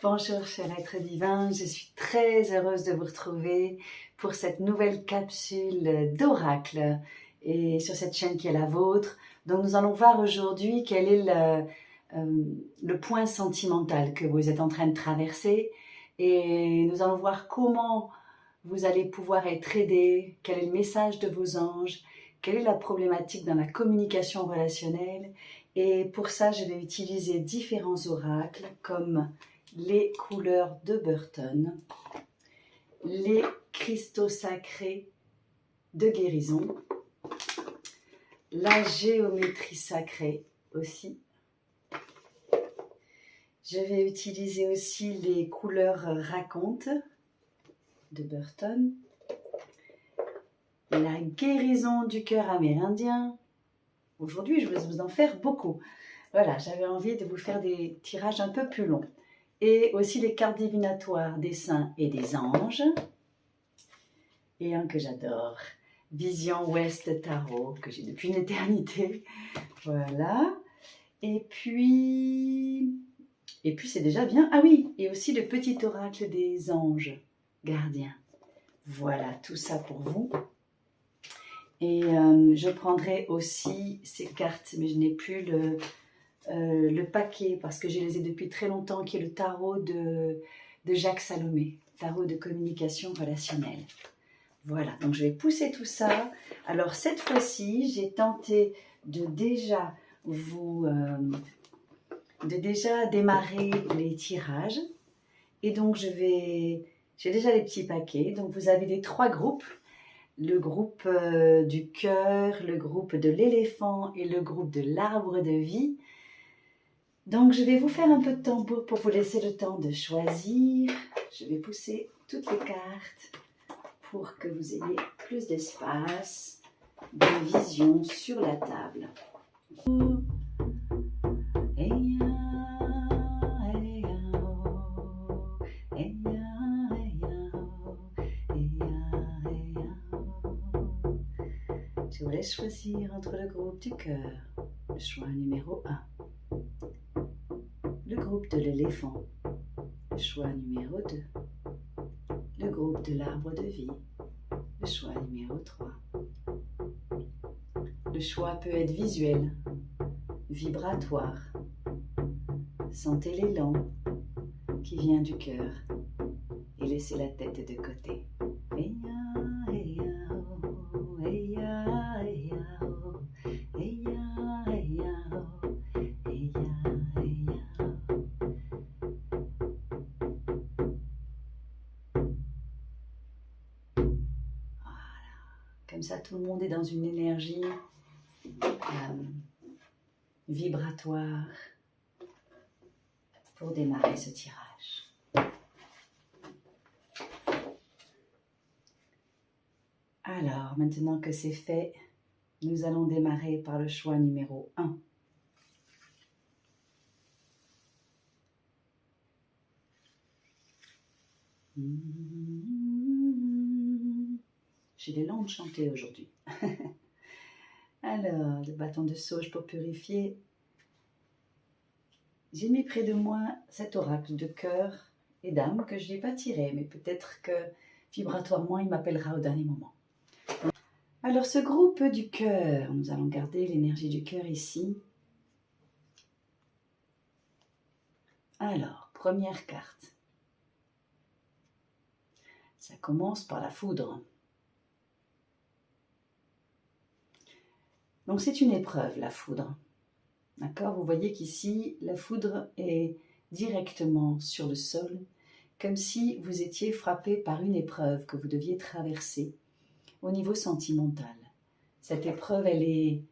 Bonjour cher être divin, je suis très heureuse de vous retrouver pour cette nouvelle capsule d'oracle et sur cette chaîne qui est la vôtre. Donc nous allons voir aujourd'hui quel est le point sentimental que vous êtes en train de traverser et nous allons voir comment vous allez pouvoir être aidé, quel est le message de vos anges, quelle est la problématique dans la communication relationnelle. Et pour ça, je vais utiliser différents oracles comme les couleurs de Burton, les cristaux sacrés de guérison, la géométrie sacrée aussi. Je vais utiliser aussi les couleurs racontes de Burton, la guérison du cœur amérindien. Aujourd'hui, je vais vous en faire beaucoup. Voilà, j'avais envie de vous faire des tirages un peu plus longs. Et aussi les cartes divinatoires des saints et des anges. Et un que j'adore, Vision Ouest Tarot, que j'ai depuis une éternité. Voilà. Et puis c'est déjà bien. Ah oui, et aussi le petit oracle des anges gardiens. Voilà, tout ça pour vous. Et je prendrai aussi ces cartes, mais je n'ai plus le paquet parce que je les ai depuis très longtemps, qui est le tarot de Jacques Salomé, tarot de communication relationnelle. Voilà, donc je vais pousser tout ça. Alors cette fois-ci, j'ai tenté de déjà démarrer les tirages. Et donc j'ai déjà les petits paquets. Donc vous avez les 3 groupes. Le groupe du cœur, le groupe de l'éléphant et le groupe de l'arbre de vie. Donc je vais vous faire un peu de tambour pour vous laisser le temps de choisir. Je vais pousser toutes les cartes pour que vous ayez plus d'espace, de vision sur la table. Je vous laisse choisir entre le groupe du cœur, le choix numéro 1. Le groupe de l'éléphant, le choix numéro 2. Le groupe de l'arbre de vie, le choix numéro 3. Le choix peut être visuel, vibratoire. Sentez l'élan qui vient du cœur et laissez la tête de côté. Comme ça, tout le monde est dans une énergie vibratoire pour démarrer ce tirage. Alors, maintenant que c'est fait, nous allons démarrer par le choix numéro 1. J'ai les langues chantées aujourd'hui. Alors, le bâton de sauge pour purifier. J'ai mis près de moi cet oracle de cœur et d'âme que je n'ai pas tiré, mais peut-être que vibratoirement, il m'appellera au dernier moment. Alors, ce groupe du cœur, nous allons garder l'énergie du cœur ici. Alors, première carte. Ça commence par la foudre. Donc, c'est une épreuve, la foudre. D'accord ? Vous voyez qu'ici, la foudre est directement sur le sol, comme si vous étiez frappé par une épreuve que vous deviez traverser au niveau sentimental. Cette épreuve, elle est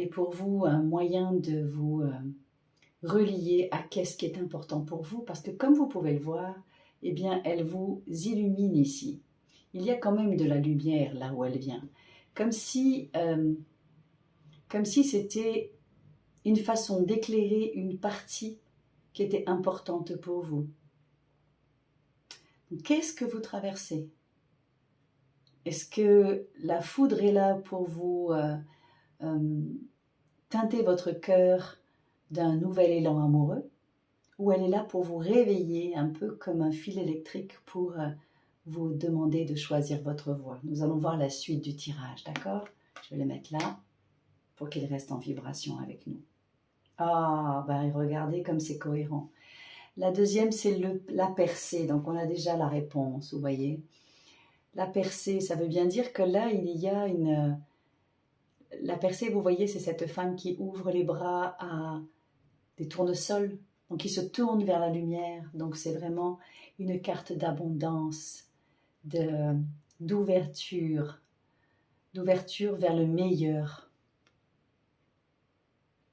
pour vous un moyen de vous relier à qu'est-ce qui est important pour vous, parce que comme vous pouvez le voir, eh bien, elle vous illumine ici. Il y a quand même de la lumière là où elle vient, comme si c'était une façon d'éclairer une partie qui était importante pour vous. Qu'est-ce que vous traversez ? Est-ce que la foudre est là pour vous teinter votre cœur d'un nouvel élan amoureux ? ou elle est là pour vous réveiller, un peu comme un fil électrique pour vous demander de choisir votre voie. Nous allons voir la suite du tirage, d'accord? Je vais le mettre là pour qu'il reste en vibration avec nous. Ah, ben regardez comme c'est cohérent. La deuxième, c'est la percée. Donc, on a déjà la réponse, vous voyez. La percée, ça veut bien dire que là, il y a une... La percée, vous voyez, c'est cette femme qui ouvre les bras à des tournesols, donc qui se tourne vers la lumière. Donc, c'est vraiment une carte d'abondance, d'ouverture vers le meilleur.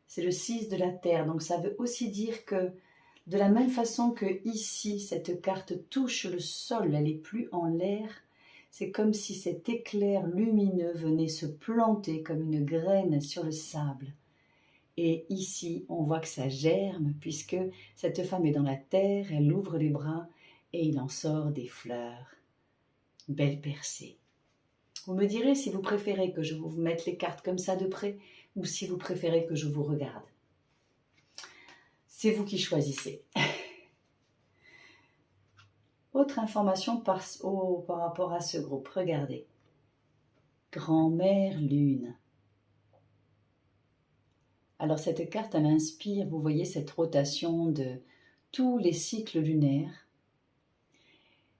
C'est le 6 de la terre, donc ça veut aussi dire que de la même façon que ici, cette carte touche le sol, elle n'est plus en l'air, c'est comme si cet éclair lumineux venait se planter comme une graine sur le sable. Et ici, on voit que ça germe, puisque cette femme est dans la terre, elle ouvre les bras et il en sort des fleurs. Belle percée. Vous me direz si vous préférez que je vous mette les cartes comme ça de près, ou si vous préférez que je vous regarde. C'est vous qui choisissez. Autre information par rapport à ce groupe, regardez. Grand-mère Lune. Alors cette carte, elle inspire, vous voyez cette rotation de tous les cycles lunaires.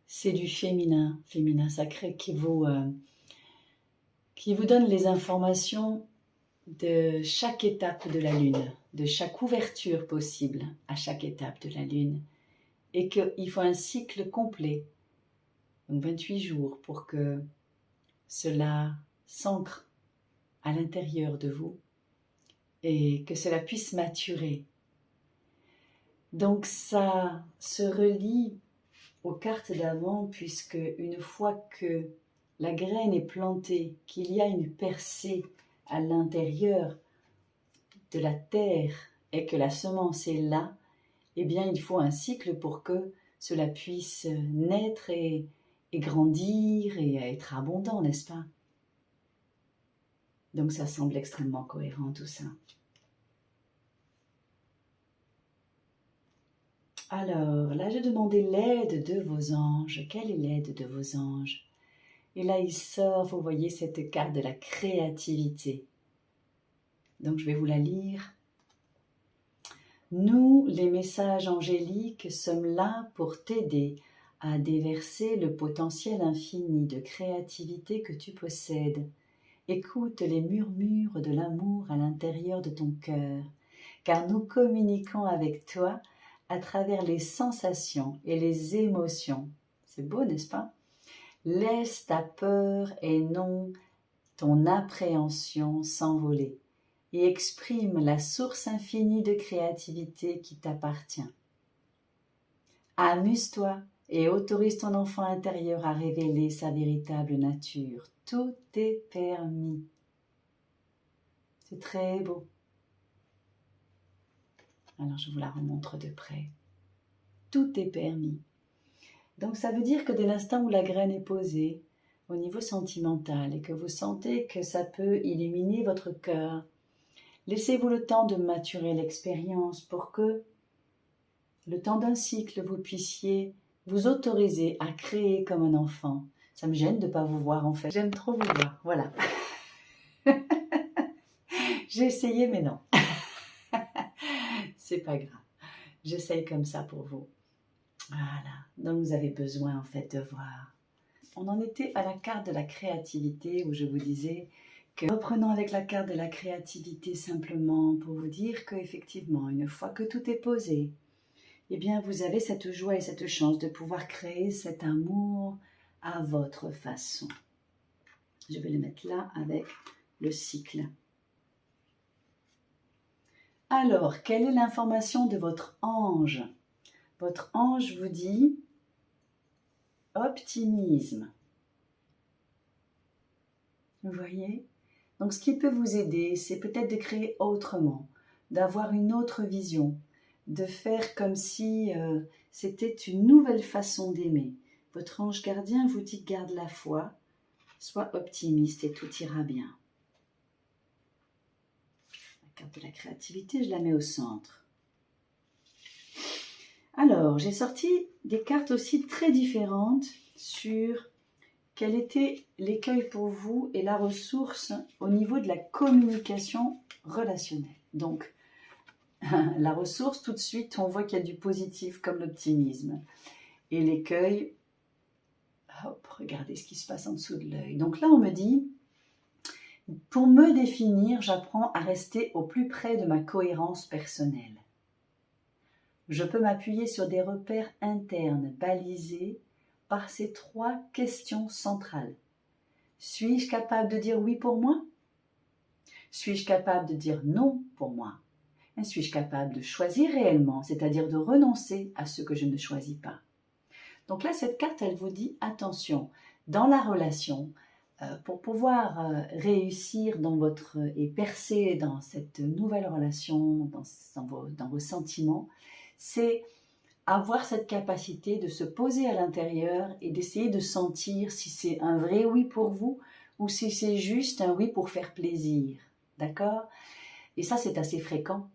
C'est du féminin sacré qui vous donne les informations de chaque étape de la Lune, de chaque ouverture possible à chaque étape de la Lune. Et qu'il faut un cycle complet, donc 28 jours, pour que cela s'ancre à l'intérieur de vous et que cela puisse maturer. Donc ça se relie aux cartes d'avant, puisque une fois que la graine est plantée, qu'il y a une percée à l'intérieur de la terre et que la semence est là, eh bien il faut un cycle pour que cela puisse naître et grandir et être abondant, n'est-ce pas? Donc ça semble extrêmement cohérent tout ça. Alors là, j'ai demandé l'aide de vos anges. Quelle est l'aide de vos anges? Et là, il sort, vous voyez, cette carte de la créativité. Donc je vais vous la lire. Nous, les messages angéliques, sommes là pour t'aider à déverser le potentiel infini de créativité que tu possèdes. Écoute les murmures de l'amour à l'intérieur de ton cœur, car nous communiquons avec toi à travers les sensations et les émotions. C'est beau, n'est-ce pas? Laisse ta peur et non ton appréhension s'envoler et exprime la source infinie de créativité qui t'appartient. Amuse-toi et autorise ton enfant intérieur à révéler sa véritable nature. Tout est permis. C'est très beau. Alors je vous la remontre de près. Tout est permis. Donc ça veut dire que dès l'instant où la graine est posée, au niveau sentimental, et que vous sentez que ça peut illuminer votre cœur, laissez-vous le temps de maturer l'expérience pour que, le temps d'un cycle, vous puissiez vous autoriser à créer comme un enfant. Ça me gêne de ne pas vous voir en fait. J'aime trop vous voir, voilà. J'ai essayé mais non. C'est pas grave. J'essaye comme ça pour vous. Voilà. Donc vous avez besoin en fait de voir. On en était à la carte de la créativité où je vous disais que reprenons avec la carte de la créativité simplement pour vous dire qu'effectivement, une fois que tout est posé, eh bien vous avez cette joie et cette chance de pouvoir créer cet amour à votre façon. Je vais le mettre là avec le cycle. Alors, quelle est l'information de votre ange? Votre ange vous dit optimisme. Vous voyez? Donc, ce qui peut vous aider, c'est peut-être de créer autrement, d'avoir une autre vision, de faire comme si c'était une nouvelle façon d'aimer. Votre ange gardien vous dit garde la foi, sois optimiste et tout ira bien. La carte de la créativité, je la mets au centre. Alors, j'ai sorti des cartes aussi très différentes sur quel était l'écueil pour vous et la ressource au niveau de la communication relationnelle. Donc, la ressource, tout de suite, on voit qu'il y a du positif comme l'optimisme. Et l'écueil, hop, regardez ce qui se passe en dessous de l'œil. Donc là, on me dit, pour me définir, j'apprends à rester au plus près de ma cohérence personnelle. Je peux m'appuyer sur des repères internes balisés par ces 3 questions centrales. Suis-je capable de dire oui pour moi? Suis-je capable de dire non pour moi? Et suis-je capable de choisir réellement, c'est-à-dire de renoncer à ce que je ne choisis pas? Donc là, cette carte, elle vous dit attention, dans la relation, pour pouvoir réussir et percer dans cette nouvelle relation, dans vos sentiments, c'est avoir cette capacité de se poser à l'intérieur et d'essayer de sentir si c'est un vrai oui pour vous ou si c'est juste un oui pour faire plaisir. D'accord? Et ça, c'est assez fréquent.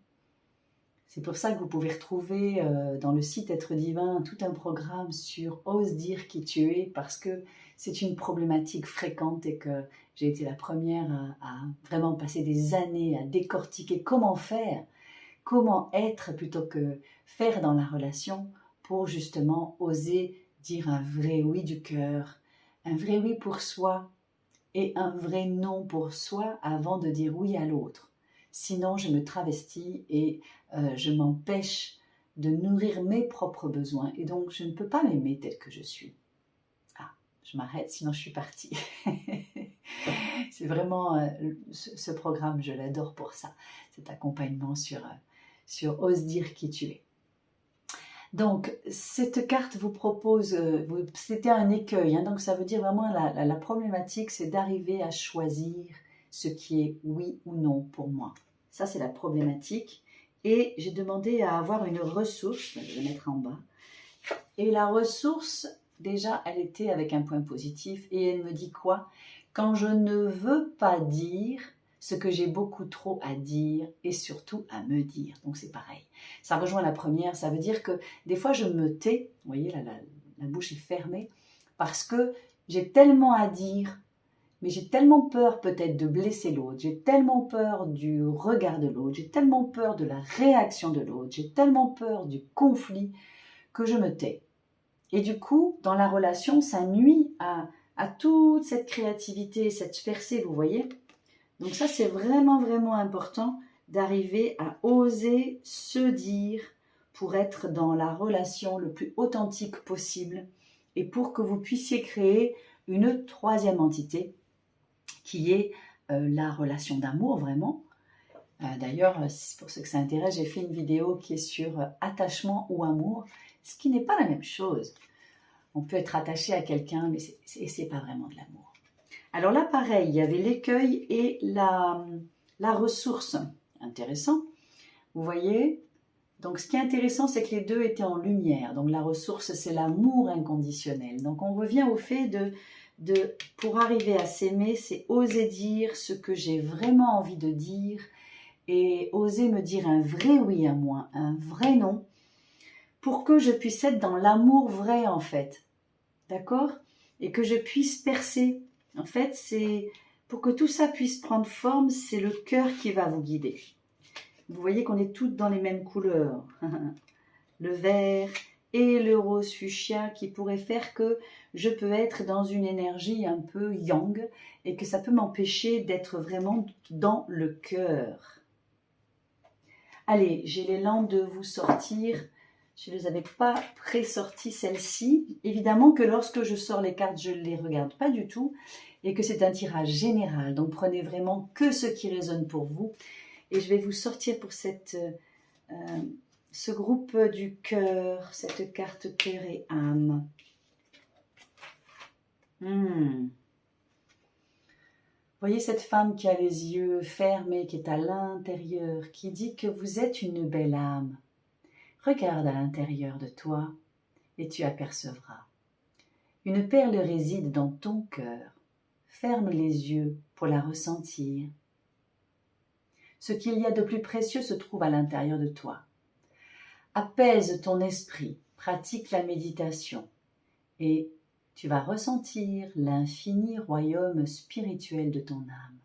C'est pour ça que vous pouvez retrouver dans le site Être Divin tout un programme sur Ose dire qui tu es, parce que c'est une problématique fréquente et que j'ai été la première à vraiment passer des années à décortiquer comment faire, comment être plutôt que faire dans la relation pour justement oser dire un vrai oui du cœur, un vrai oui pour soi et un vrai non pour soi avant de dire oui à l'autre. Sinon, je me travestis et je m'empêche de nourrir mes propres besoins. Et donc, je ne peux pas m'aimer tel que je suis. Ah, je m'arrête, sinon je suis partie. C'est vraiment ce programme, je l'adore pour ça. Cet accompagnement sur Ose dire qui tu es. Donc, cette carte vous propose, c'était un écueil, hein, donc ça veut dire vraiment la problématique, c'est d'arriver à choisir ce qui est oui ou non pour moi. Ça, c'est la problématique. Et j'ai demandé à avoir une ressource, je vais la mettre en bas. Et la ressource, déjà, elle était avec un point positif. Et elle me dit quoi? Quand je ne veux pas dire ce que j'ai beaucoup trop à dire et surtout à me dire. Donc c'est pareil. Ça rejoint la première, ça veut dire que des fois je me tais, vous voyez là, la bouche est fermée, parce que j'ai tellement à dire, mais j'ai tellement peur peut-être de blesser l'autre, j'ai tellement peur du regard de l'autre, j'ai tellement peur de la réaction de l'autre, j'ai tellement peur du conflit que je me tais. Et du coup, dans la relation, ça nuit à toute cette créativité, cette percée, vous voyez. Donc ça, c'est vraiment, vraiment important d'arriver à oser se dire pour être dans la relation le plus authentique possible et pour que vous puissiez créer une troisième entité qui est la relation d'amour vraiment. D'ailleurs, pour ceux que ça intéresse, j'ai fait une vidéo qui est sur attachement ou amour, ce qui n'est pas la même chose. On peut être attaché à quelqu'un, mais c'est pas vraiment de l'amour. Alors là, pareil, il y avait l'écueil et la ressource. Intéressant. Vous voyez? Donc, ce qui est intéressant, c'est que les deux étaient en lumière. Donc, la ressource, c'est l'amour inconditionnel. Donc, on revient au fait pour arriver à s'aimer, c'est oser dire ce que j'ai vraiment envie de dire et oser me dire un vrai oui à moi, un vrai non, pour que je puisse être dans l'amour vrai, en fait. D'accord? Et que je puisse percer. En fait, c'est pour que tout ça puisse prendre forme, c'est le cœur qui va vous guider. Vous voyez qu'on est toutes dans les mêmes couleurs. Le vert et le rose fuchsia qui pourrait faire que je peux être dans une énergie un peu yang et que ça peut m'empêcher d'être vraiment dans le cœur. Allez, j'ai l'élan de vous sortir. Je ne les avais pas pré-sorties celles-ci. Évidemment que lorsque je sors les cartes, je ne les regarde pas du tout et que c'est un tirage général. Donc prenez vraiment que ce qui résonne pour vous. Et je vais vous sortir pour ce groupe du cœur, cette carte cœur et âme. Vous voyez cette femme qui a les yeux fermés, qui est à l'intérieur, qui dit que vous êtes une belle âme. Regarde à l'intérieur de toi et tu apercevras. Une perle réside dans ton cœur. Ferme les yeux pour la ressentir. Ce qu'il y a de plus précieux se trouve à l'intérieur de toi. Apaise ton esprit, pratique la méditation et tu vas ressentir l'infini royaume spirituel de ton âme.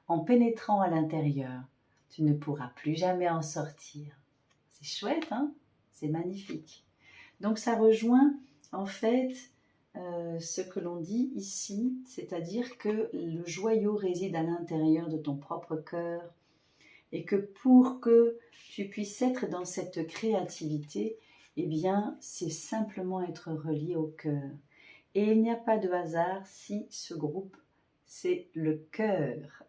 En pénétrant à l'intérieur, tu ne pourras plus jamais en sortir. C'est chouette, hein? C'est magnifique. Donc ça rejoint en fait ce que l'on dit ici, c'est-à-dire que le joyau réside à l'intérieur de ton propre cœur et que pour que tu puisses être dans cette créativité, eh bien, c'est simplement être relié au cœur. Et il n'y a pas de hasard si ce groupe, c'est le cœur.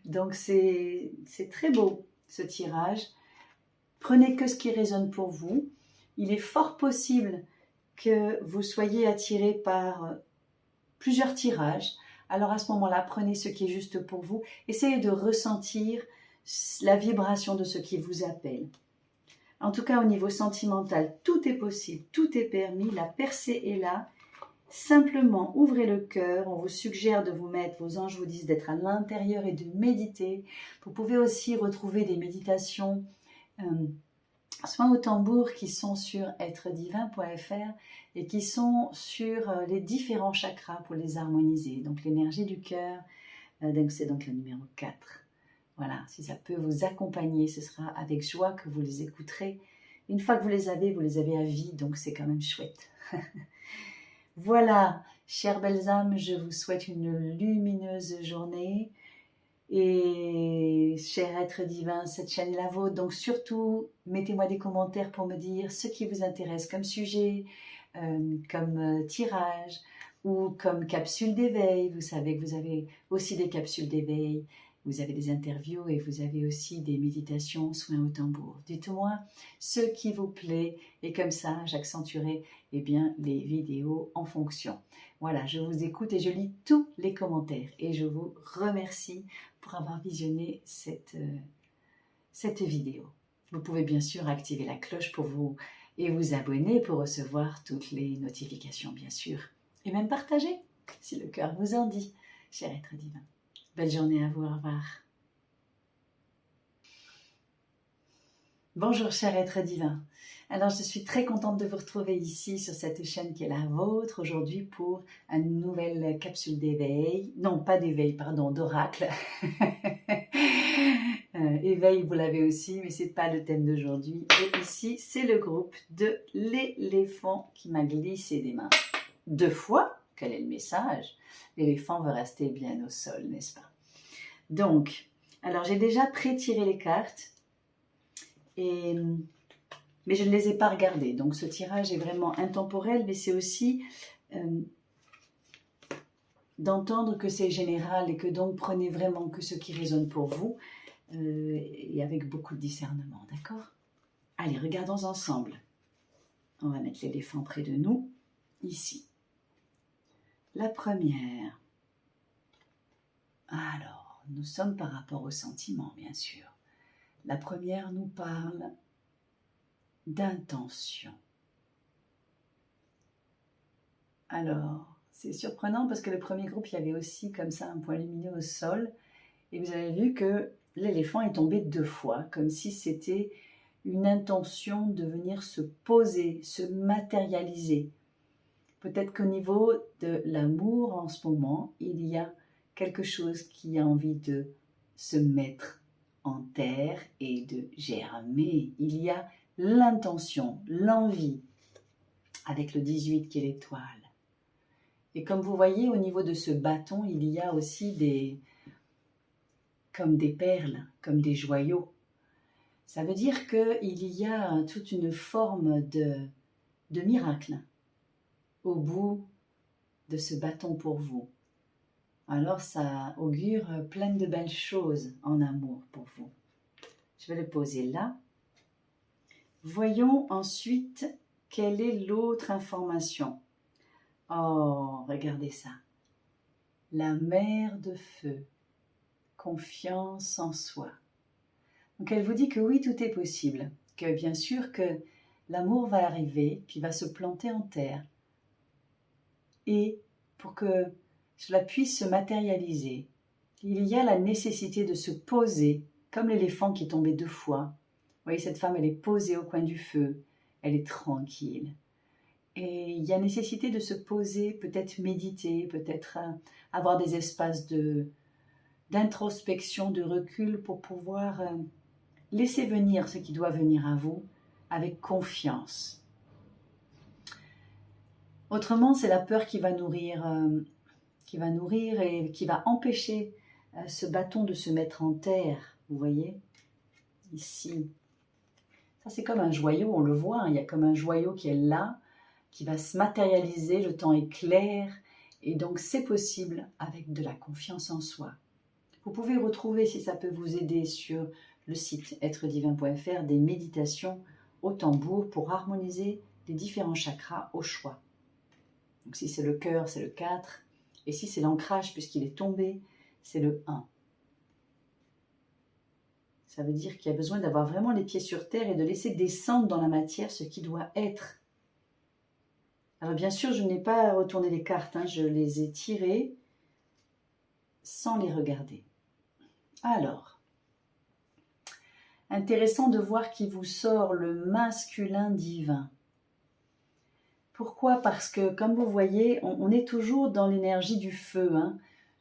Donc c'est très beau ce tirage. Prenez que ce qui résonne pour vous. Il est fort possible que vous soyez attiré par plusieurs tirages. Alors à ce moment-là, prenez ce qui est juste pour vous. Essayez de ressentir la vibration de ce qui vous appelle. En tout cas, au niveau sentimental, tout est possible, tout est permis, la percée est là. Simplement, ouvrez le cœur, on vous suggère de vous mettre, vos anges vous disent d'être à l'intérieur et de méditer. Vous pouvez aussi retrouver des méditations soit au tambour qui sont sur êtredivin.fr et qui sont sur les différents chakras pour les harmoniser. Donc l'énergie du cœur, c'est donc le numéro 4. Voilà, si ça peut vous accompagner, ce sera avec joie que vous les écouterez. Une fois que vous les avez à vie, donc c'est quand même chouette. Voilà, chères belles âmes, je vous souhaite une lumineuse journée. Et cher être divin, cette chaîne est la vôtre, donc surtout mettez-moi des commentaires pour me dire ce qui vous intéresse comme sujet, comme tirage ou comme capsule d'éveil. Vous savez que vous avez aussi des capsules d'éveil, vous avez des interviews et vous avez aussi des méditations, soins au tambour. Dites-moi ce qui vous plaît et comme ça j'accentuerai bien les vidéos en fonction. Voilà, je vous écoute et je lis tous les commentaires et je vous remercie pour avoir visionné cette vidéo. Vous pouvez bien sûr activer la cloche pour vous abonner pour recevoir toutes les notifications bien sûr. Et même partager si le cœur vous en dit, cher être divin. Belle journée à vous, au revoir. Bonjour cher être divin. Alors je suis très contente de vous retrouver ici sur cette chaîne qui est la vôtre aujourd'hui pour une nouvelle capsule d'éveil. Non, pas d'éveil, pardon, d'oracle. Éveil, vous l'avez aussi, mais c'est pas le thème d'aujourd'hui. Et ici, c'est le groupe de l'éléphant qui m'a glissé des mains 2 fois. Quel est le message? L'éléphant veut rester bien au sol, n'est-ce pas? Donc, alors j'ai déjà pré-tiré les cartes, mais je ne les ai pas regardées. Donc ce tirage est vraiment intemporel, mais c'est aussi d'entendre que c'est général et que donc prenez vraiment que ce qui résonne pour vous et avec beaucoup de discernement, d'accord? Allez, regardons ensemble. On va mettre l'éléphant près de nous, ici. La première. Alors, nous sommes par rapport au sentiment, bien sûr. La première nous parle d'intention. Alors, c'est surprenant parce que le premier groupe, il y avait aussi comme ça un point lumineux au sol. Et vous avez vu que l'éléphant est tombé 2 fois, comme si c'était une intention de venir se poser, se matérialiser. Peut-être qu'au niveau de l'amour en ce moment, il y a quelque chose qui a envie de se mettre en terre et de germer. Il y a l'intention, l'envie, avec le 18 qui est l'étoile. Et comme vous voyez, au niveau de ce bâton, il y a aussi comme des perles, comme des joyaux. Ça veut dire qu'il y a toute une forme de miracle au bout de ce bâton pour vous. Alors ça augure plein de belles choses en amour pour vous. Je vais le poser là. Voyons ensuite quelle est l'autre information. Oh, regardez ça. La mer de feu. Confiance en soi. Donc elle vous dit que oui, tout est possible. Que bien sûr que l'amour va arriver, qu'il va se planter en terre. Et pour que cela puisse se matérialiser, il y a la nécessité de se poser, comme l'éléphant qui est tombé 2 fois, voyez, cette femme, elle est posée au coin du feu, elle est tranquille. Et il y a nécessité de se poser, peut-être méditer, peut-être avoir des espaces d'introspection, de recul pour pouvoir laisser venir ce qui doit venir à vous avec confiance. Autrement, c'est la peur qui va nourrir et qui va empêcher ce bâton de se mettre en terre, vous voyez, ici. Ça, c'est comme un joyau, on le voit, hein, il y a comme un joyau qui est là, qui va se matérialiser, le temps est clair, et donc c'est possible avec de la confiance en soi. Vous pouvez retrouver, si ça peut vous aider, sur le site êtredivin.fr, des méditations au tambour pour harmoniser les différents chakras au choix. Donc si c'est le cœur, c'est le 4, et si c'est l'ancrage, puisqu'il est tombé, c'est le 1. Ça veut dire qu'il y a besoin d'avoir vraiment les pieds sur terre et de laisser descendre dans la matière ce qui doit être. Alors bien sûr, je n'ai pas retourné les cartes, hein, je les ai tirées sans les regarder. Alors, intéressant de voir qu'il vous sort le masculin divin. Pourquoi? Parce que, comme vous voyez, on est toujours dans l'énergie du feu, hein,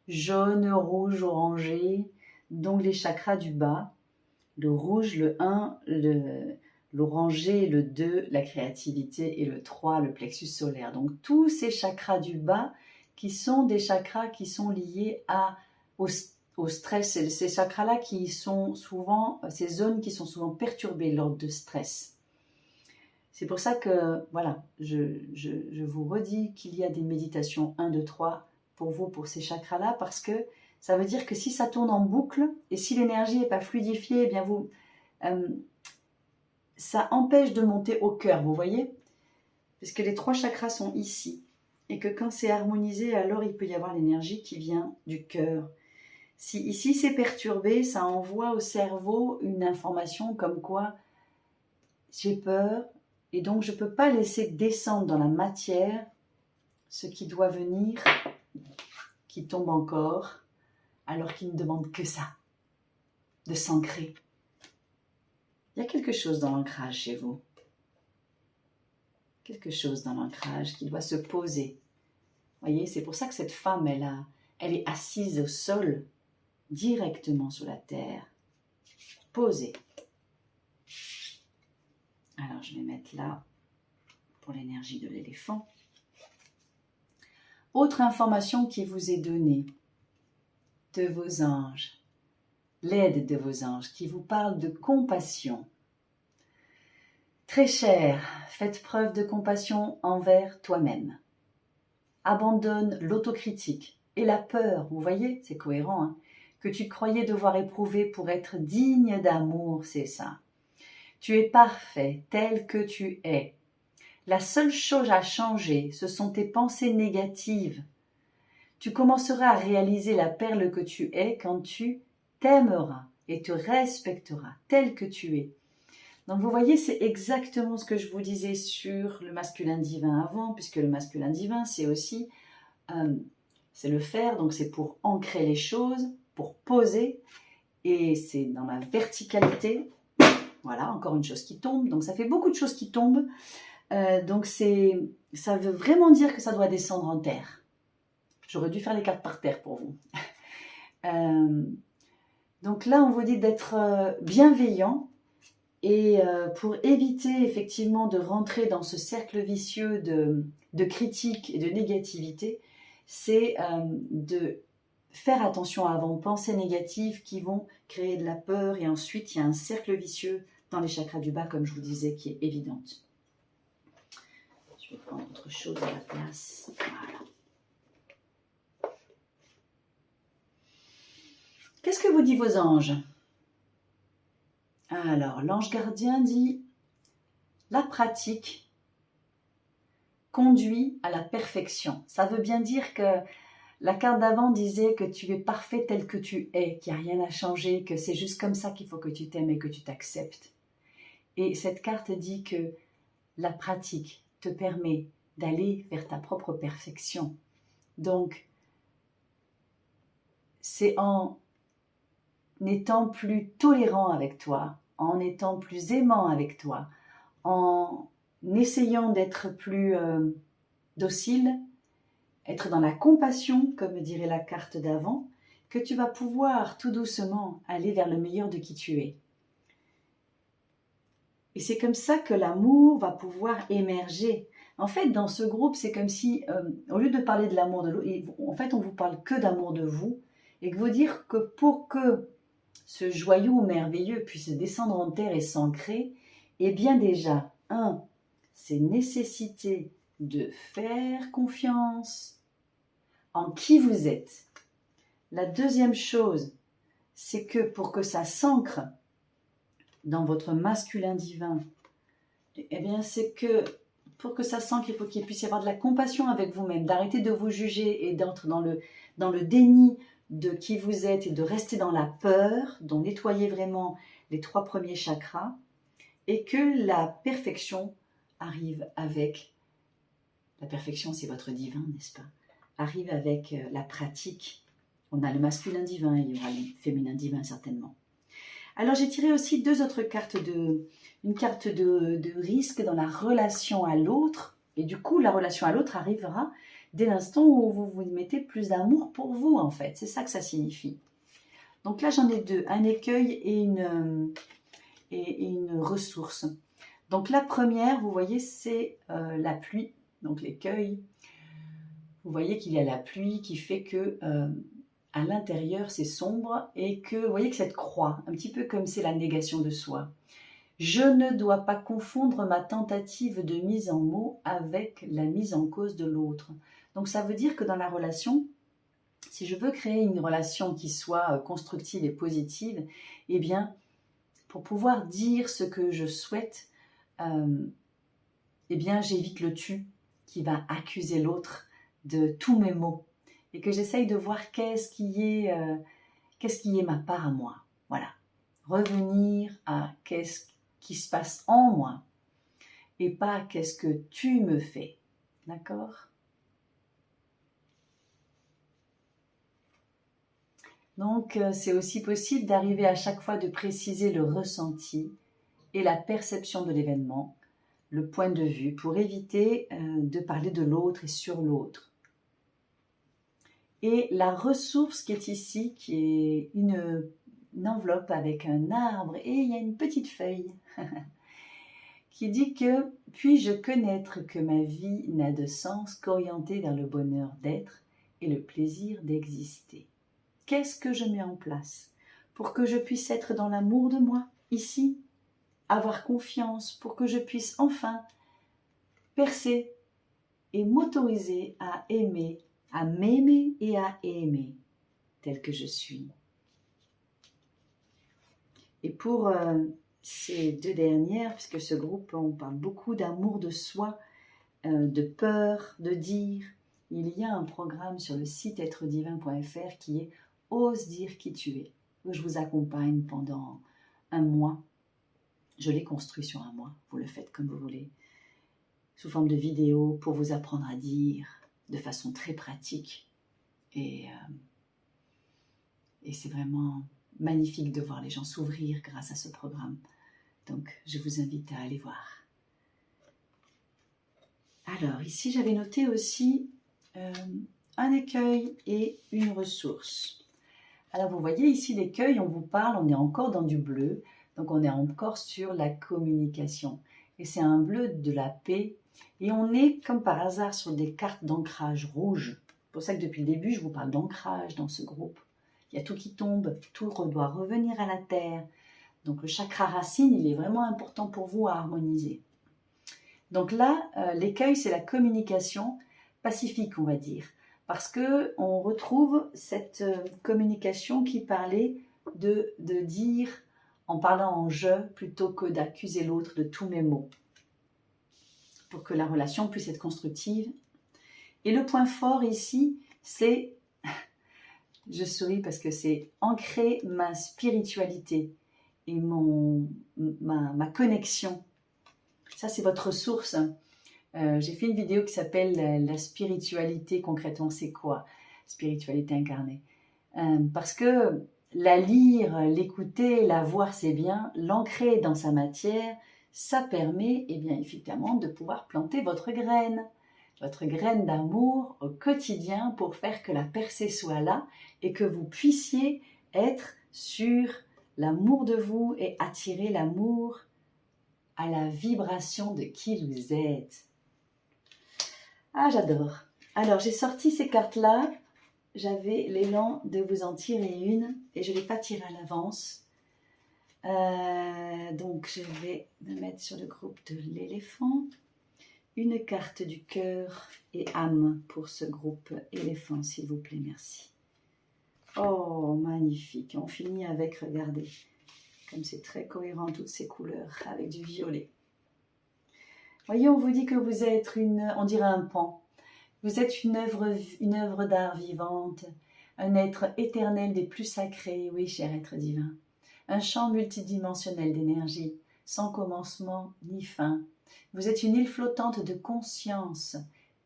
jaune, rouge, orangé, donc les chakras du bas, le rouge, le 1, l'orangé, le 2, la créativité, et le 3, le plexus solaire. Donc tous ces chakras du bas qui sont des chakras qui sont liés au stress, c'est ces chakras-là qui sont souvent, ces zones qui sont souvent perturbées lors de stress. C'est pour ça que, voilà, je vous redis qu'il y a des méditations 1, 2, 3 pour vous, pour ces chakras-là, parce que ça veut dire que si ça tourne en boucle, et si l'énergie n'est pas fluidifiée, eh bien ça empêche de monter au cœur, vous voyez? Parce que les 3 chakras sont ici, et que quand c'est harmonisé, alors il peut y avoir l'énergie qui vient du cœur. Si ici c'est perturbé, ça envoie au cerveau une information comme quoi j'ai peur, et donc je ne peux pas laisser descendre dans la matière ce qui doit venir, qui tombe encore, alors qu'il ne demande que ça, de s'ancrer. Il y a quelque chose dans l'ancrage chez vous. Quelque chose dans l'ancrage qui doit se poser. Vous voyez, c'est pour ça que cette femme, elle est assise au sol, directement sur la terre, posée. Alors, je vais mettre là pour l'énergie de l'éléphant. Autre information qui vous est donnée de vos anges, l'aide de vos anges, qui vous parle de compassion. Très cher, faites preuve de compassion envers toi-même. Abandonne l'autocritique et la peur, vous voyez, c'est cohérent, hein, que tu croyais devoir éprouver pour être digne d'amour, c'est ça. Tu es parfait tel que tu es. La seule chose à changer, ce sont tes pensées négatives. Tu commenceras à réaliser la perle que tu es quand tu t'aimeras et te respecteras tel que tu es. Donc vous voyez, c'est exactement ce que je vous disais sur le masculin divin avant, puisque le masculin divin, c'est aussi, c'est le faire, donc c'est pour ancrer les choses, pour poser, et c'est dans la verticalité. Voilà, encore une chose qui tombe, donc ça fait beaucoup de choses qui tombent, donc ça veut vraiment dire que ça doit descendre en terre. J'aurais dû faire les cartes par terre pour vous. Donc là, on vous dit d'être bienveillant, et pour éviter effectivement de rentrer dans ce cercle vicieux de critique et de négativité, c'est de faire attention à vos pensées négatives qui vont créer de la peur, et ensuite il y a un cercle vicieux dans les chakras du bas, comme je vous disais, qui est évidente. Je vais prendre autre chose à la place. Voilà. Qu'est-ce que vous dit vos anges? Alors, l'ange gardien dit « La pratique conduit à la perfection ». Ça veut bien dire que la carte d'avant disait que tu es parfait tel que tu es, qu'il n'y a rien à changer, que c'est juste comme ça qu'il faut que tu t'aimes et que tu t'acceptes. Et cette carte dit que la pratique te permet d'aller vers ta propre perfection. Donc, c'est en étant plus tolérant avec toi, en étant plus aimant avec toi, en essayant d'être plus docile, être dans la compassion, comme dirait la carte d'avant, que tu vas pouvoir tout doucement aller vers le meilleur de qui tu es. Et c'est comme ça que l'amour va pouvoir émerger. En fait, dans ce groupe, c'est comme si, au lieu de parler de l'amour de l'autre, en fait, on vous parle que d'amour de vous, et que vous dire que pour que ce joyau merveilleux puisse descendre en terre et s'ancrer, eh bien déjà, c'est nécessité de faire confiance en qui vous êtes. La deuxième chose, c'est que pour que ça s'ancre dans votre masculin divin, eh bien c'est que pour que ça s'ancre, il faut qu'il puisse y avoir de la compassion avec vous-même, d'arrêter de vous juger et d'entrer dans le déni de qui vous êtes et de rester dans la peur, donc nettoyer vraiment les 3 premiers chakras, et que la perfection arrive avec, la perfection c'est votre divin, n'est-ce pas, arrive avec la pratique. On a le masculin divin, il y aura le féminin divin certainement. Alors j'ai tiré aussi 2 autres cartes, une carte de risque dans la relation à l'autre, et du coup la relation à l'autre arrivera dès l'instant où vous vous mettez plus d'amour pour vous en fait, c'est ça que ça signifie. Donc là j'en ai 2, un écueil et une ressource. Donc la première, vous voyez, c'est la pluie, donc l'écueil. Vous voyez qu'il y a la pluie qui fait que à l'intérieur c'est sombre et que vous voyez que cette croix, un petit peu comme c'est la négation de soi. Je ne dois pas confondre ma tentative de mise en mots avec la mise en cause de l'autre. Donc ça veut dire que dans la relation, si je veux créer une relation qui soit constructive et positive, eh bien, pour pouvoir dire ce que je souhaite, eh bien, j'évite le tu qui va accuser l'autre de tous mes mots et que j'essaye de voir qu'est-ce qui est ma part à moi. Voilà. Revenir à qu'est-ce qui se passe en moi et pas qu'est-ce que tu me fais. D'accord ? Donc, c'est aussi possible d'arriver à chaque fois de préciser le ressenti et la perception de l'événement, le point de vue, pour éviter de parler de l'autre et sur l'autre. Et la ressource qui est ici, qui est une enveloppe avec un arbre et il y a une petite feuille qui dit que « Puis-je connaître que ma vie n'a de sens qu'orientée vers le bonheur d'être et le plaisir d'exister ?» Qu'est-ce que je mets en place pour que je puisse être dans l'amour de moi, ici, avoir confiance, pour que je puisse enfin percer et m'autoriser à aimer, à m'aimer et à aimer tel que je suis. Et pour ces 2 dernières, puisque ce groupe, on parle beaucoup d'amour de soi, de peur, de dire, il y a un programme sur le site êtredivin.fr qui est « Ose dire qui tu es ». Je vous accompagne pendant 1 mois. Je l'ai construit sur 1 mois, vous le faites comme vous voulez, sous forme de vidéo pour vous apprendre à dire de façon très pratique. Et c'est vraiment magnifique de voir les gens s'ouvrir grâce à ce programme. Donc, je vous invite à aller voir. Alors, ici, j'avais noté aussi un écueil et une ressource. Alors, vous voyez ici l'écueil, on vous parle, on est encore dans du bleu, donc on est encore sur la communication. Et c'est un bleu de la paix. Et on est, comme par hasard, sur des cartes d'ancrage rouge. C'est pour ça que depuis le début, je vous parle d'ancrage dans ce groupe. Il y a tout qui tombe, tout doit revenir à la terre. Donc le chakra racine, il est vraiment important pour vous à harmoniser. Donc là, l'écueil, c'est la communication pacifique, on va dire. Parce qu'on retrouve cette communication qui parlait de dire, en parlant en « je », plutôt que d'accuser l'autre de tous mes mots. Pour que la relation puisse être constructive. Et le point fort ici, c'est, je souris parce que c'est ancrer ma spiritualité et ma connexion. Ça, c'est votre ressource. J'ai fait une vidéo qui s'appelle « La spiritualité, concrètement, c'est quoi ?» Spiritualité incarnée. Parce que La lire, l'écouter, la voir, c'est bien. L'ancrer dans sa matière, ça permet, eh bien, effectivement, de pouvoir planter votre graine d'amour au quotidien pour faire que la percée soit là et que vous puissiez être sur l'amour de vous et attirer l'amour à la vibration de qui vous êtes. Ah, j'adore. Alors, j'ai sorti ces cartes-là. J'avais l'élan de vous en tirer une et je ne l'ai pas tirée à l'avance. Donc, je vais me mettre sur le groupe de l'éléphant. Une carte du cœur et âme pour ce groupe éléphant, s'il vous plaît, merci. Oh, magnifique. On finit avec, regardez, comme c'est très cohérent, toutes ces couleurs, avec du violet. Voyez, on vous dit que vous êtes on dirait un pan. Vous êtes une œuvre d'art vivante, un être éternel des plus sacrés, oui, cher être divin. Un champ multidimensionnel d'énergie, sans commencement ni fin. Vous êtes une île flottante de conscience,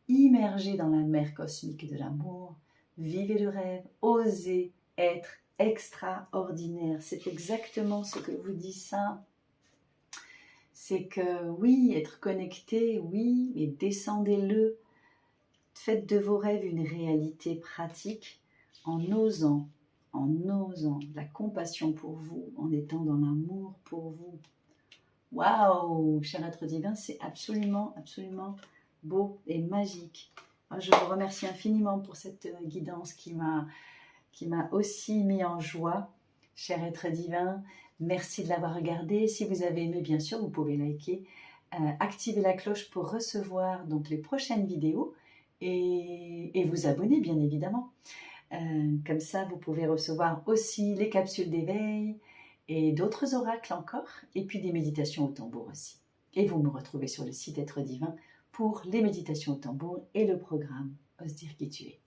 immergée dans la mer cosmique de l'amour. Vivez le rêve, osez être extraordinaire. C'est exactement ce que vous dit ça. C'est que oui, être connecté, oui, mais descendez-le. Faites de vos rêves une réalité pratique en osant la compassion pour vous, en étant dans l'amour pour vous. Waouh, cher être divin, c'est absolument, absolument beau et magique. Je vous remercie infiniment pour cette guidance qui m'a aussi mis en joie. Cher être divin, merci de l'avoir regardé. Si vous avez aimé, bien sûr, vous pouvez liker, activer la cloche pour recevoir donc les prochaines vidéos et vous abonner, bien évidemment. Comme ça, vous pouvez recevoir aussi les capsules d'éveil et d'autres oracles encore, et puis des méditations au tambour aussi. Et vous me retrouvez sur le site Être Divin pour les méditations au tambour et le programme Ose dire qui tu es.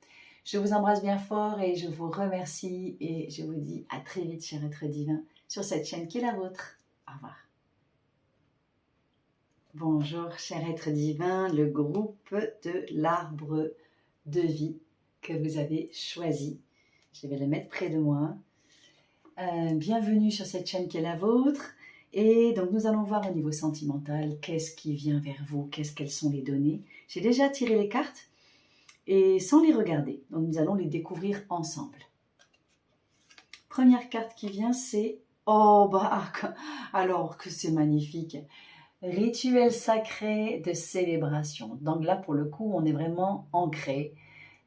Je vous embrasse bien fort et je vous remercie et je vous dis à très vite, cher Être Divin, sur cette chaîne qui est la vôtre. Au revoir. Bonjour, cher Être Divin, le groupe de l'arbre de vie que vous avez choisi. Je vais le mettre près de moi. Bienvenue sur cette chaîne qui est la vôtre. Et donc nous allons voir au niveau sentimental, qu'est-ce qui vient vers vous, quelles sont les données. J'ai déjà tiré les cartes et sans les regarder. Donc nous allons les découvrir ensemble. Première carte qui vient, c'est... Oh, alors que c'est magnifique. Rituel sacré de célébration. Donc là, pour le coup, on est vraiment ancré.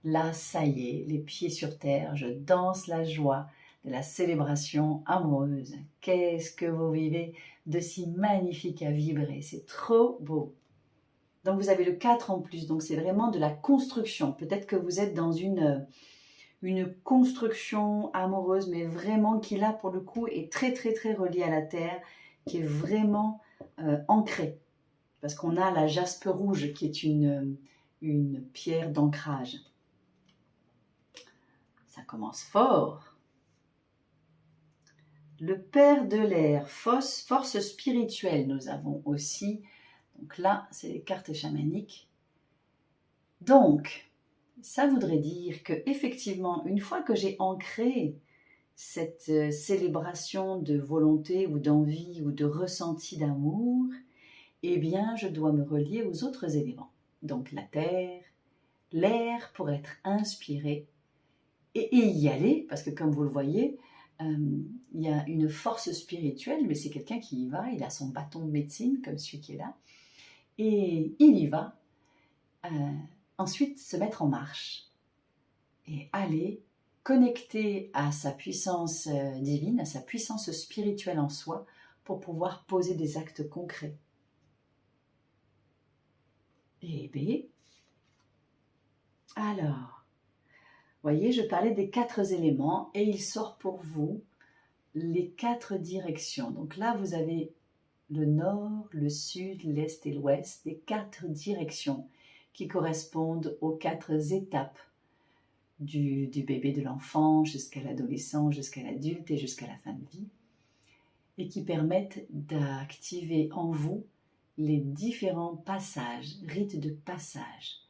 Là, ça y est, les pieds sur terre, je danse la joie de la célébration amoureuse. Qu'est-ce que vous vivez de si magnifique à vibrer, c'est trop beau. Donc vous avez le 4 en plus, donc c'est vraiment de la construction. Peut-être que vous êtes dans une construction amoureuse, mais vraiment qui là pour le coup est très très très reliée à la terre, qui est vraiment ancrée. Parce qu'on a la jaspe rouge qui est une pierre d'ancrage. Ça commence fort. Le père de l'air, force spirituelle, nous avons aussi. Donc là, c'est les cartes chamaniques. Donc, ça voudrait dire que effectivement, une fois que j'ai ancré cette célébration de volonté ou d'envie ou de ressenti d'amour, eh bien, je dois me relier aux autres éléments. Donc la terre, l'air pour être inspiré et y aller, parce que comme vous le voyez, il y a une force spirituelle, mais c'est quelqu'un qui y va, il a son bâton de médecine, comme celui qui est là, et il y va. Ensuite, se mettre en marche et aller connecter à sa puissance divine, à sa puissance spirituelle en soi, pour pouvoir poser des actes concrets. Et bien, alors, voyez, je parlais des 4 éléments et il sort pour vous les 4 directions. Donc là, vous avez le nord, le sud, l'est et l'ouest, les 4 directions qui correspondent aux 4 étapes du bébé, de l'enfant, jusqu'à l'adolescent, jusqu'à l'adulte et jusqu'à la fin de vie, et qui permettent d'activer en vous les différents passages, rites de passage.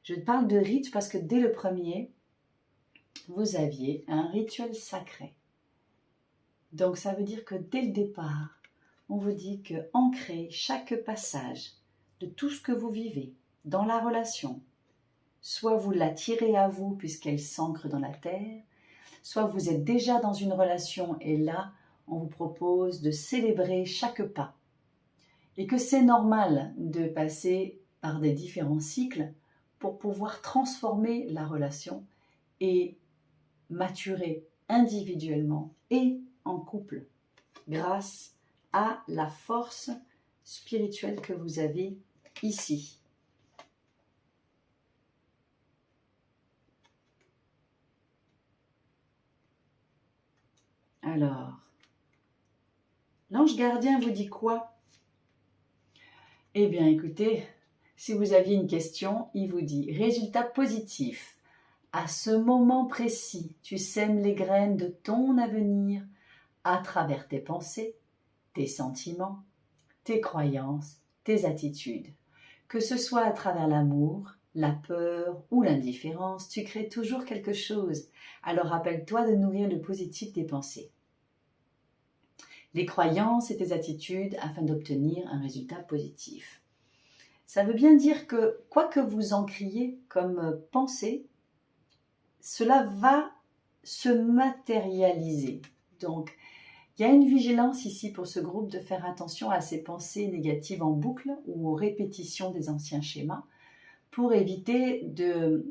Je parle de rites parce que dès le premier, vous aviez un rituel sacré. Donc ça veut dire que dès le départ, on vous dit que ancrez chaque passage de tout ce que vous vivez dans la relation. Soit vous l'attirez à vous puisqu'elle s'ancre dans la terre, soit vous êtes déjà dans une relation et là, on vous propose de célébrer chaque pas. Et que c'est normal de passer par des différents cycles pour pouvoir transformer la relation et maturer individuellement et en couple grâce à la force spirituelle que vous avez ici. Alors, l'ange gardien vous dit quoi? Eh bien, écoutez, si vous aviez une question, il vous dit « Résultat positif. À ce moment précis, tu sèmes les graines de ton avenir à travers tes pensées, tes sentiments, tes croyances, tes attitudes. Que ce soit à travers l'amour, la peur ou l'indifférence, tu crées toujours quelque chose. Alors rappelle-toi de nourrir le positif des pensées. Les croyances et tes attitudes afin d'obtenir un résultat positif. » Ça veut bien dire que quoi que vous encriez comme pensée, cela va se matérialiser. Donc, il y a une vigilance ici pour ce groupe de faire attention à ces pensées négatives en boucle ou aux répétitions des anciens schémas pour éviter de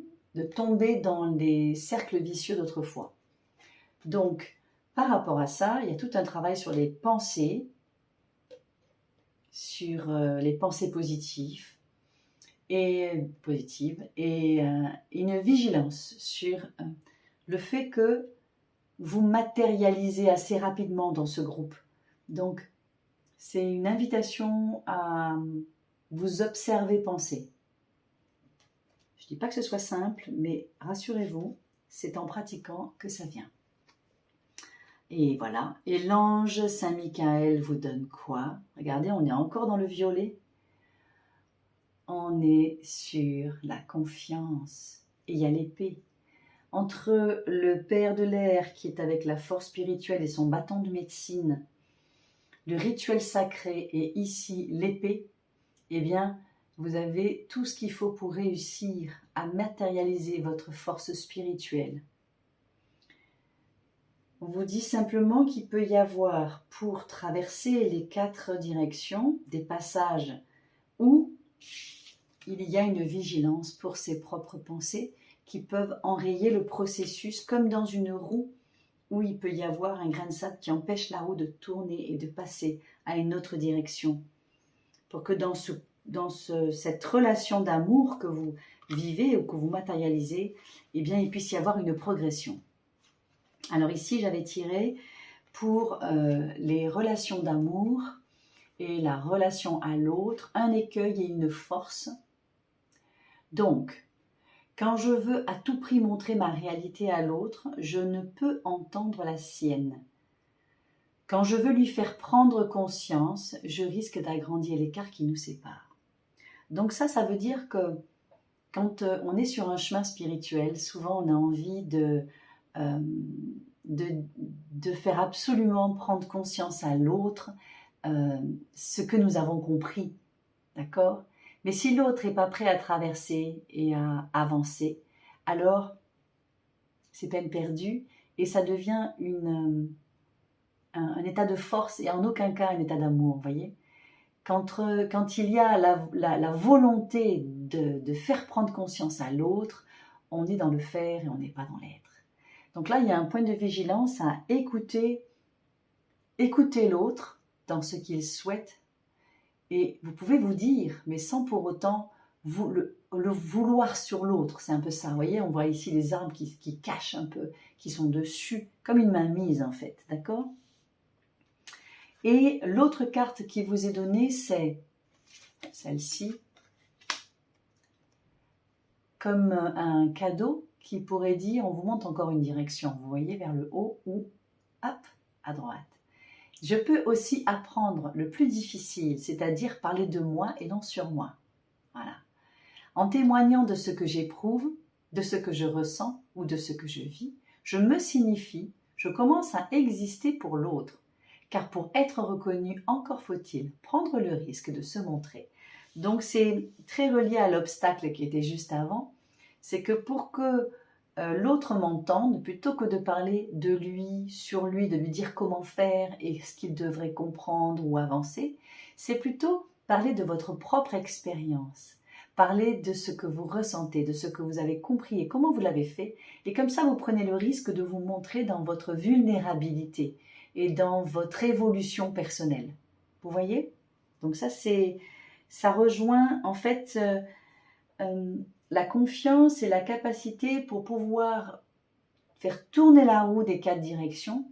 tomber dans les cercles vicieux d'autrefois. Donc, par rapport à ça, il y a tout un travail sur les pensées positives et une vigilance sur le fait que vous matérialisez assez rapidement dans ce groupe. Donc, c'est une invitation à vous observer penser. Je ne dis pas que ce soit simple, mais rassurez-vous, c'est en pratiquant que ça vient. Et voilà. Et l'ange Saint-Michael vous donne quoi? Regardez, on est encore dans le violet. On est sur la confiance. Et il y a l'épée. Entre le père de l'air qui est avec la force spirituelle et son bâton de médecine, le rituel sacré et ici l'épée, eh bien, vous avez tout ce qu'il faut pour réussir à matérialiser votre force spirituelle. On vous dit simplement qu'il peut y avoir, pour traverser les 4 directions, des passages où il y a une vigilance pour ses propres pensées qui peuvent enrayer le processus comme dans une roue où il peut y avoir un grain de sable qui empêche la roue de tourner et de passer à une autre direction. Pour que dans cette relation d'amour que vous vivez ou que vous matérialisez, eh bien, il puisse y avoir une progression. Alors ici, j'avais tiré pour les relations d'amour et la relation à l'autre, un écueil et une force. Donc, quand je veux à tout prix montrer ma réalité à l'autre, je ne peux entendre la sienne. Quand je veux lui faire prendre conscience, je risque d'agrandir l'écart qui nous sépare. Donc ça veut dire que quand on est sur un chemin spirituel, souvent on a envie de faire absolument prendre conscience à l'autre ce que nous avons compris, d'accord ? Mais si l'autre n'est pas prêt à traverser et à avancer, alors c'est peine perdue et ça devient un état de force et en aucun cas un état d'amour, vous voyez ? Quand il y a la volonté de faire prendre conscience à l'autre, on est dans le faire et on n'est pas dans l'être. Donc là, il y a un point de vigilance à écouter l'autre dans ce qu'il souhaite. Et vous pouvez vous dire, mais sans pour autant le vouloir sur l'autre. C'est un peu ça, vous voyez, on voit ici les arbres qui cachent un peu, qui sont dessus, comme une mainmise en fait, d'accord ? Et l'autre carte qui vous est donnée, c'est celle-ci, comme un cadeau qui pourrait dire, on vous montre encore une direction, vous voyez, vers le haut ou hop, à droite. Je peux aussi apprendre le plus difficile, c'est-à-dire parler de moi et non sur moi. Voilà. En témoignant de ce que j'éprouve, de ce que je ressens ou de ce que je vis, je me signifie Je commence à exister pour l'autre. Car pour être reconnu, encore faut-il prendre le risque de se montrer. Donc c'est très relié à l'obstacle qui était juste avant. C'est que pour que l'autre m'entende, plutôt que de parler de lui, sur lui, de lui dire comment faire et ce qu'il devrait comprendre ou avancer, c'est plutôt parler de votre propre expérience, parler de ce que vous ressentez, de ce que vous avez compris et comment vous l'avez fait. Et comme ça, vous prenez le risque de vous montrer dans votre vulnérabilité et dans votre évolution personnelle. Vous voyez? Donc ça rejoint en fait la confiance et la capacité pour pouvoir faire tourner la roue des 4 directions.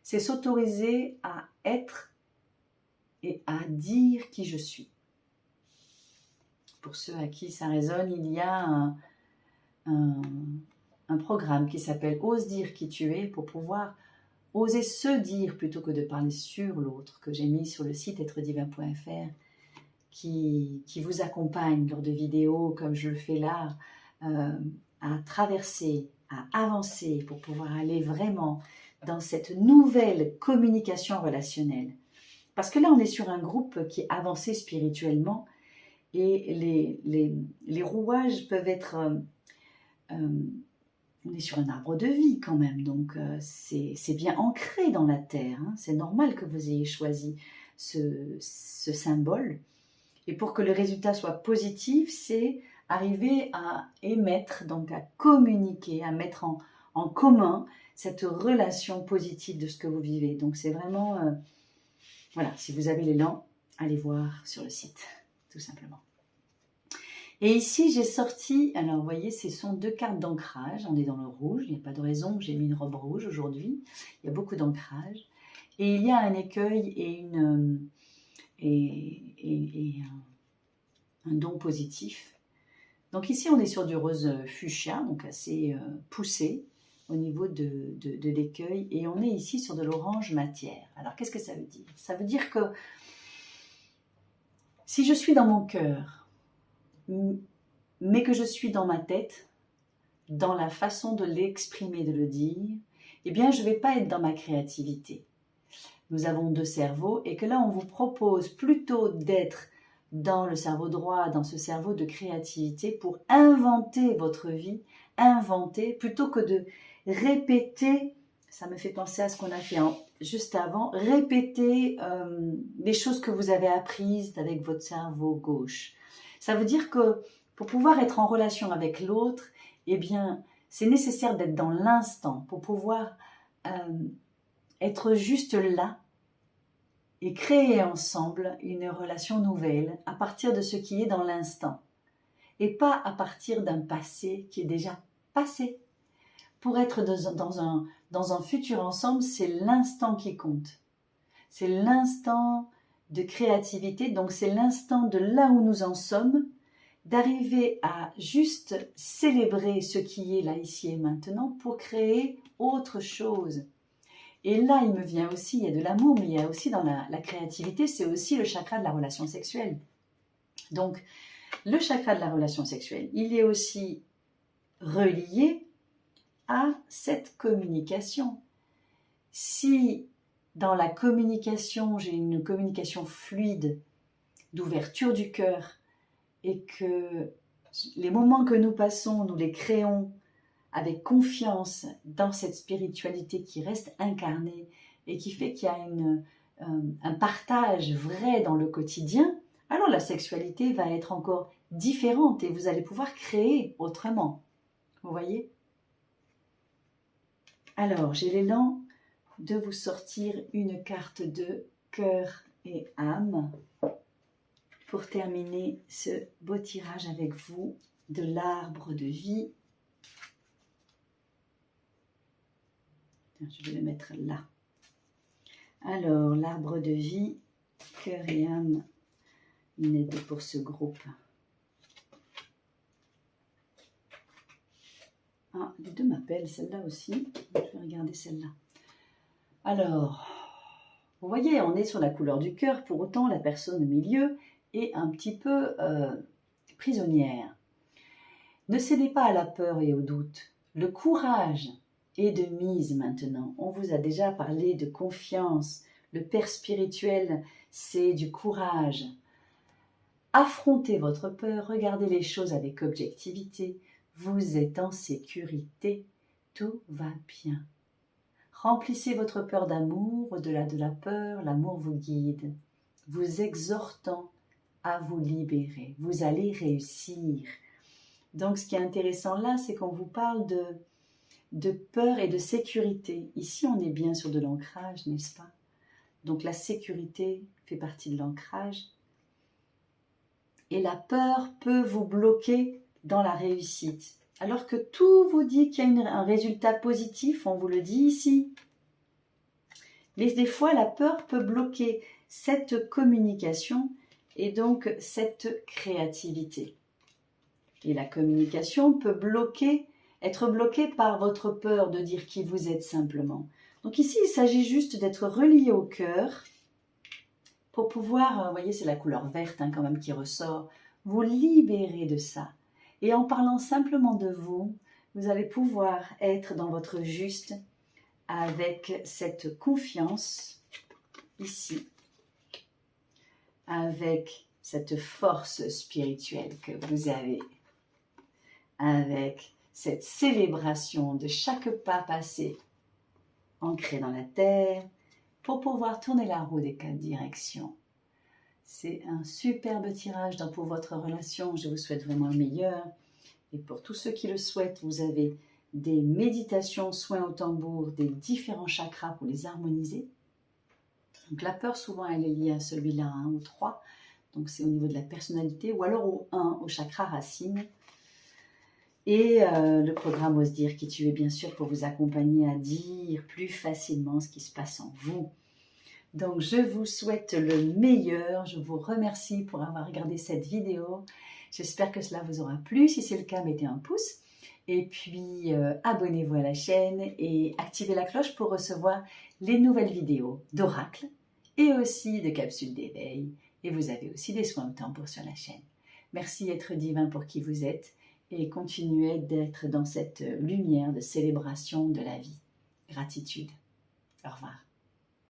C'est s'autoriser à être et à dire qui je suis. Pour ceux à qui ça résonne, il y a un programme qui s'appelle « Ose dire qui tu es » pour pouvoir oser se dire plutôt que de parler sur l'autre, que j'ai mis sur le site êtredivin.fr, qui vous accompagne lors de vidéos comme je le fais là, à traverser, à avancer pour pouvoir aller vraiment dans cette nouvelle communication relationnelle. Parce que là, on est sur un groupe qui est avancé spirituellement et les rouages peuvent être... on est sur un arbre de vie quand même, donc c'est bien ancré dans la terre. Hein. C'est normal que vous ayez choisi ce symbole. Et pour que le résultat soit positif, c'est arriver à émettre, donc à communiquer, à mettre en commun cette relation positive de ce que vous vivez. Donc c'est vraiment, voilà, si vous avez l'élan, allez voir sur le site, tout simplement. Et ici, j'ai sorti, alors vous voyez, ce sont 2 cartes d'ancrage. On est dans le rouge, il n'y a pas de raison que j'ai mis une robe rouge aujourd'hui. Il y a beaucoup d'ancrage. Et il y a un écueil et un don positif. Donc ici, on est sur du rose fuchsia, donc assez poussé au niveau de l'écueil. Et on est ici sur de l'orange matière. Alors, qu'est-ce que ça veut dire? Ça veut dire que si je suis dans mon cœur, mais que je suis dans ma tête, dans la façon de l'exprimer, de le dire, eh bien, je ne vais pas être dans ma créativité. Nous avons 2 cerveaux et que là, on vous propose plutôt d'être dans le cerveau droit, dans ce cerveau de créativité pour inventer votre vie, inventer, plutôt que de répéter, ça me fait penser à ce qu'on a fait juste avant, répéter les choses que vous avez apprises avec votre cerveau gauche. Ça veut dire que pour pouvoir être en relation avec l'autre, eh bien, c'est nécessaire d'être dans l'instant pour pouvoir être juste là et créer ensemble une relation nouvelle à partir de ce qui est dans l'instant et pas à partir d'un passé qui est déjà passé. Pour être dans un futur ensemble, c'est l'instant qui compte. C'est l'instant de créativité, donc c'est l'instant de là où nous en sommes, d'arriver à juste célébrer ce qui est là, ici et maintenant, pour créer autre chose. Et là, il me vient aussi, il y a de l'amour, mais il y a aussi dans la créativité, c'est aussi le chakra de la relation sexuelle. Donc, le chakra de la relation sexuelle, il est aussi relié à cette communication. Si dans la communication, j'ai une communication fluide, d'ouverture du cœur, et que les moments que nous passons, nous les créons avec confiance dans cette spiritualité qui reste incarnée et qui fait qu'il y a un partage vrai dans le quotidien, alors la sexualité va être encore différente et vous allez pouvoir créer autrement. Vous voyez? Alors, j'ai l'élan de vous sortir une carte de cœur et âme pour terminer ce beau tirage avec vous de l'arbre de vie. Je vais le mettre là. Alors, l'arbre de vie, cœur et âme, une aide pour ce groupe. Ah, les 2 m'appellent, celle-là aussi. Je vais regarder celle-là. Alors, vous voyez, on est sur la couleur du cœur, pour autant la personne au milieu est un petit peu prisonnière. Ne cédez pas à la peur et au doute. Le courage et de mise maintenant. On vous a déjà parlé de confiance. Le père spirituel, c'est du courage. Affrontez votre peur, regardez les choses avec objectivité. Vous êtes en sécurité, tout va bien. Remplissez votre peur d'amour, au-delà de la peur, l'amour vous guide, vous exhortant à vous libérer. Vous allez réussir. Donc ce qui est intéressant là, c'est qu'on vous parle de peur et de sécurité. Ici, on est bien sur de l'ancrage, n'est-ce pas? Donc la sécurité fait partie de l'ancrage. Et la peur peut vous bloquer dans la réussite. Alors que tout vous dit qu'il y a un résultat positif, on vous le dit ici. Mais des fois, la peur peut bloquer cette communication et donc cette créativité. Et la communication peut être bloquée par votre peur de dire qui vous êtes simplement. Donc ici, il s'agit juste d'être relié au cœur pour pouvoir, vous voyez, c'est la couleur verte quand même qui ressort, vous libérer de ça. Et en parlant simplement de vous, vous allez pouvoir être dans votre juste avec cette confiance ici, avec cette force spirituelle que vous avez, avec cette célébration de chaque pas passé, ancré dans la terre, pour pouvoir tourner la roue des 4 directions. C'est un superbe tirage pour votre relation. Je vous souhaite vraiment le meilleur. Et pour tous ceux qui le souhaitent, vous avez des méditations, soins au tambour, des différents chakras pour les harmoniser. Donc la peur, souvent, elle est liée à celui-là, 1 ou 3. Donc c'est au niveau de la personnalité, ou alors au 1, au chakra racine. Et le programme Ose dire qui tu es, bien sûr, pour vous accompagner à dire plus facilement ce qui se passe en vous. Donc je vous souhaite le meilleur, je vous remercie pour avoir regardé cette vidéo. J'espère que cela vous aura plu. Si c'est le cas, mettez un pouce. Et puis abonnez-vous à la chaîne et activez la cloche pour recevoir les nouvelles vidéos d'oracle et aussi de capsules d'éveil. Et vous avez aussi des soins au tambour sur la chaîne. Merci être divin pour qui vous êtes et continuez d'être dans cette lumière de célébration de la vie. Gratitude. Au revoir.